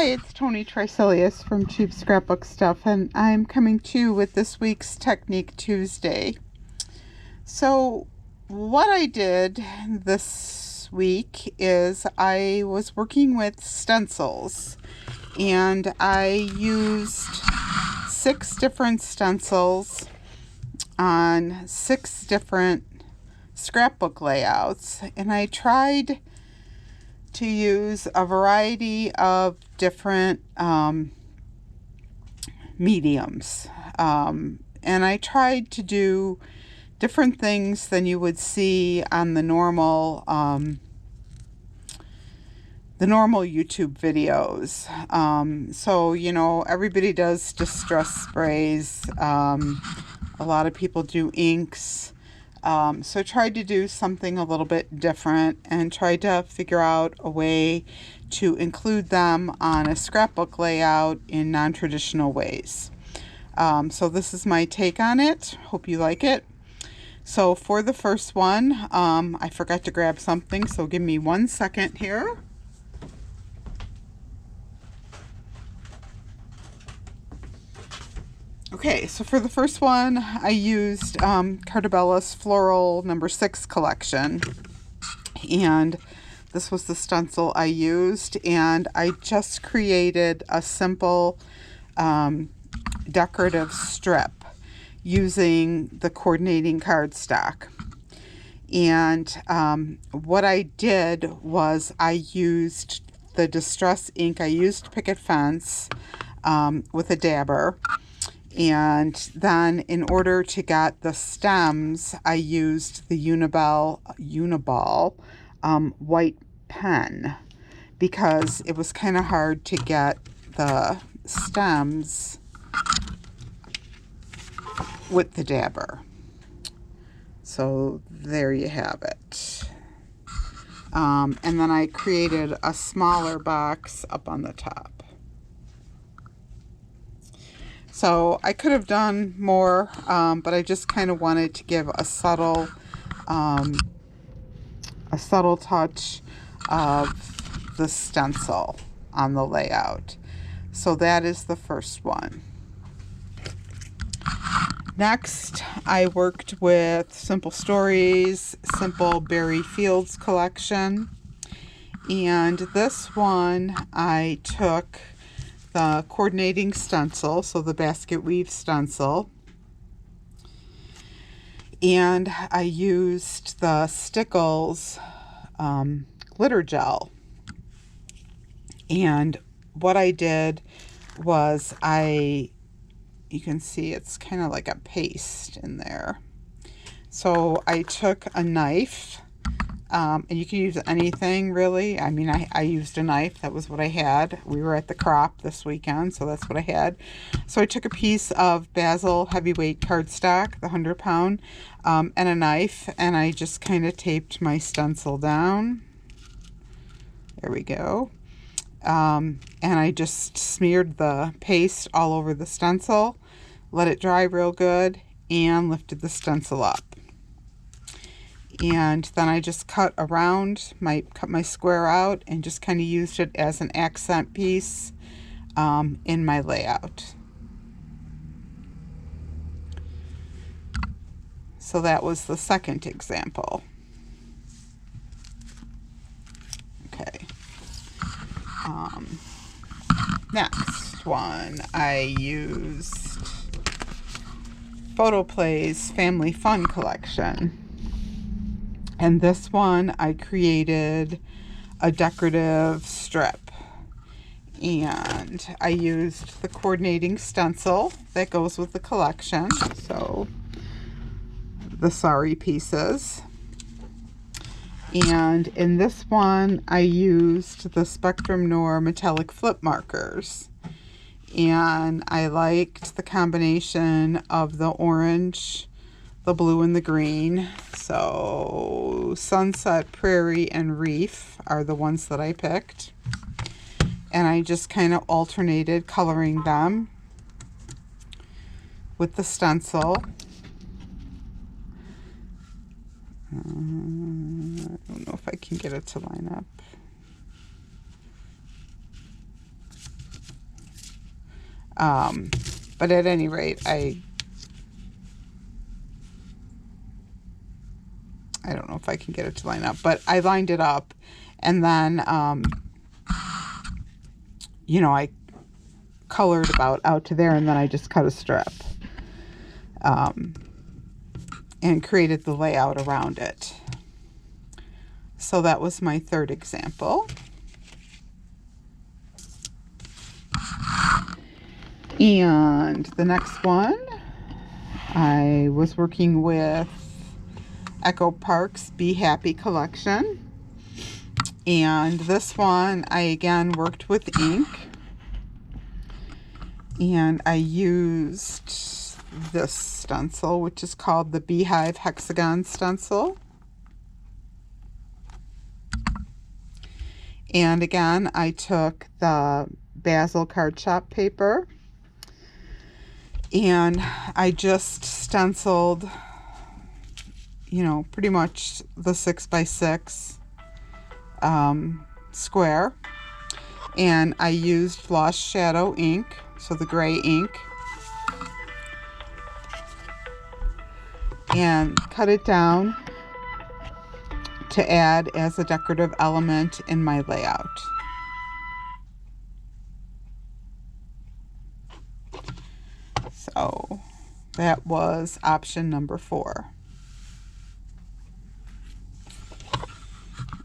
Hi, it's Tony Triselius from Cheap Scrapbook Stuff, and I'm coming to you with this week's Technique Tuesday. So, what I did this week is I was working with stencils, and I used 6 different stencils on 6 different scrapbook layouts, and I tried to use a variety of different mediums. And I tried to do different things than you would see on the normal YouTube videos. So, everybody does distress sprays. A lot of people do inks. So I tried to do something a little bit different and tried to figure out a way to include them on a scrapbook layout in non-traditional ways. So this is my take on it. Hope you like it. So for the first one, I forgot to grab something, so give me 1 second here. Okay, so for the first one, I used Cartabella's Floral No. 6 collection, and this was the stencil I used, and I just created a simple decorative strip using the coordinating cardstock. And what I did was I used the Distress ink. I used Picket Fence with a dabber. And then in order to get the stems, I used the Uniball white pen because it was kind of hard to get the stems with the dabber. So there you have it. And then I created a smaller box up on the top. So I could have done more, but I just kind of wanted to give a subtle touch of the stencil on the layout. So that is the first one. Next, I worked with Simple Stories, Simple Barry Fields collection. And this one, I took the coordinating stencil, so the basket weave stencil, and I used the Stickles glitter gel. And what I did was you can see it's kind of like a paste in there. So I took a knife, and you can use anything really. I mean, I used a knife. That was what I had. We were at the crop this weekend, so that's what I had. So I took a piece of Basil heavyweight cardstock, the 100-pound, and a knife, and I just kind of taped my stencil down. There we go. And I just smeared the paste all over the stencil, let it dry real good, and lifted the stencil up. And then I just cut my square out and just kind of used it as an accent piece in my layout. So that was the second example. Okay. Next one, I used Photoplay's Family Fun collection. And this one, I created a decorative strip. And I used the coordinating stencil that goes with the collection. So, the sari pieces. And in this one, I used the Spectrum Noir metallic flip markers. And I liked the combination of the orange, the blue, and the green. So Sunset, Prairie, and Reef are the ones that I picked. And I just kind of alternated coloring them with the stencil. I don't know if I can get it to line up. But at any rate, I don't know if I can get it to line up, but I lined it up, and then, you know, I colored about out to there, and then I just cut a strip, and created the layout around it. So that was my third example. And the next one, I was working with Echo Park's Be Happy collection. And this one, I again worked with ink. And I used this stencil, which is called the Beehive Hexagon stencil. And again, I took the Basil card shop paper, and I just stenciled, you know, pretty much the 6x6 square. And I used Lost Shadow ink, so the gray ink, and cut it down to add as a decorative element in my layout. So that was option number 4.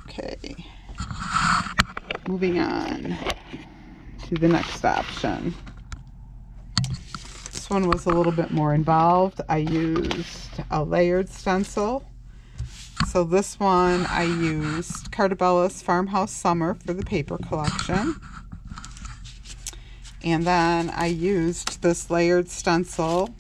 Okay, moving on to the next option. This one was a little bit more involved. I used a layered stencil. So this one I used Cartabella's Farmhouse Summer for the paper collection. And then I used this layered stencil,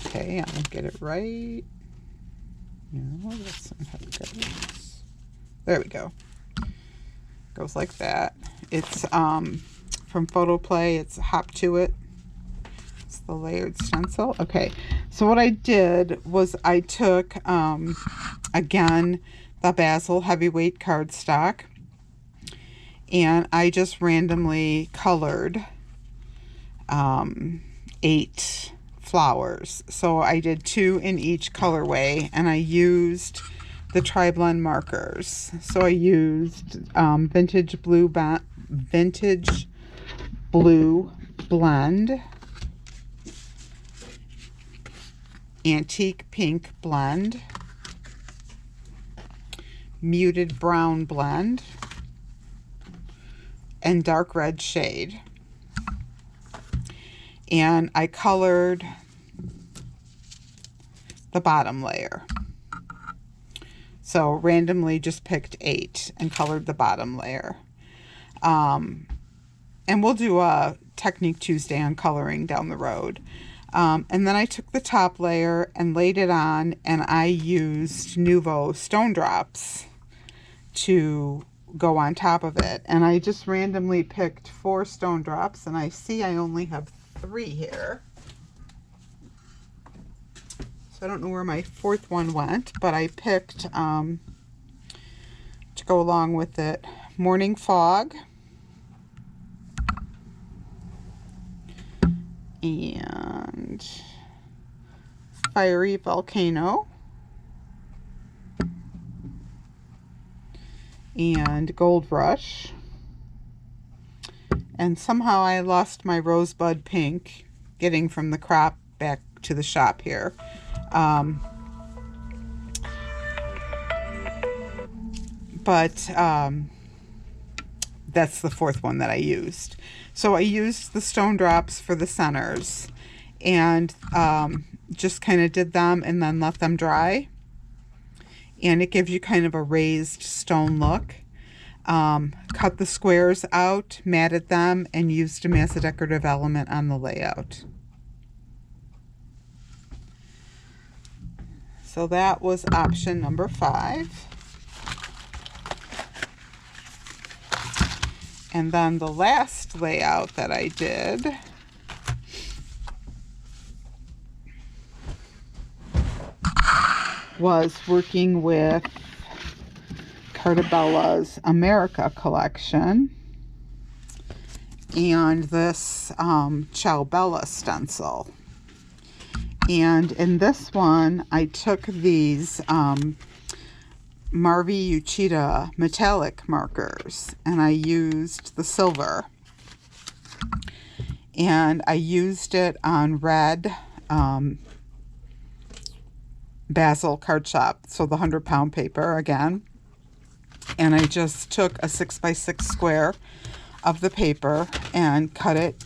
okay, I'll get it right. No, that's not how it goes. There we go. Goes like that. It's from Photo Play. It's Hop to It. It's the layered stencil. Okay, so what I did was I took again the Basil heavyweight cardstock, and I just randomly colored 8 flowers. So I did 2 in each colorway, and I used the Tri-Blend markers. So I used Vintage Blue Blend, Antique Pink Blend, Muted Brown Blend, and Dark Red Shade. And I colored the bottom layer. So randomly just picked 8 and colored the bottom layer. And we'll do a Technique Tuesday on coloring down the road. And then I took the top layer and laid it on, and I used Nuvo Stone Drops to go on top of it. And I just randomly picked 4 stone drops, and I see I only have 3 here. So I don't know where my 4th one went, but I picked, to go along with it, Morning Fog, and Fiery Volcano, and Gold Rush. And somehow I lost my Rosebud Pink getting from the crop back to the shop here. But that's the 4th one that I used. So I used the stone drops for the centers, and just kind of did them and then let them dry. And it gives you kind of a raised stone look. Cut the squares out, matted them, and used them as a decorative element on the layout. So that was option number 5. And then the last layout that I did was working with Carta Bella's America collection and this Ciao Bella stencil. And in this one, I took these Marvi Uchida metallic markers, and I used the silver. And I used it on red Basil Card Shop, so the 100-pound paper again. And I just took a 6x6 square of the paper and cut it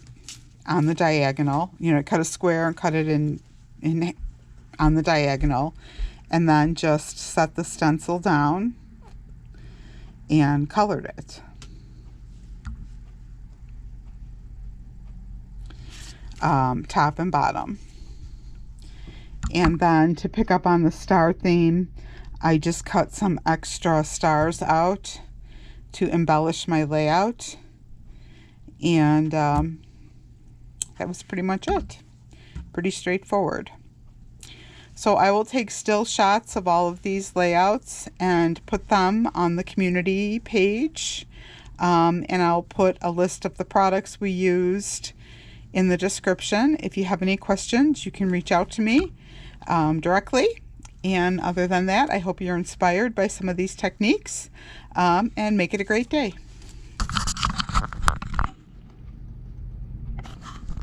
on the diagonal. You know, cut a square and cut it in on the diagonal, and then just set the stencil down and colored it. Top and bottom. And then to pick up on the star theme, I just cut some extra stars out to embellish my layout. And that was pretty much it. Pretty straightforward. So I will take still shots of all of these layouts and put them on the community page. And I'll put a list of the products we used in the description. If you have any questions, you can reach out to me directly. And other than that, I hope you're inspired by some of these techniques, and make it a great day.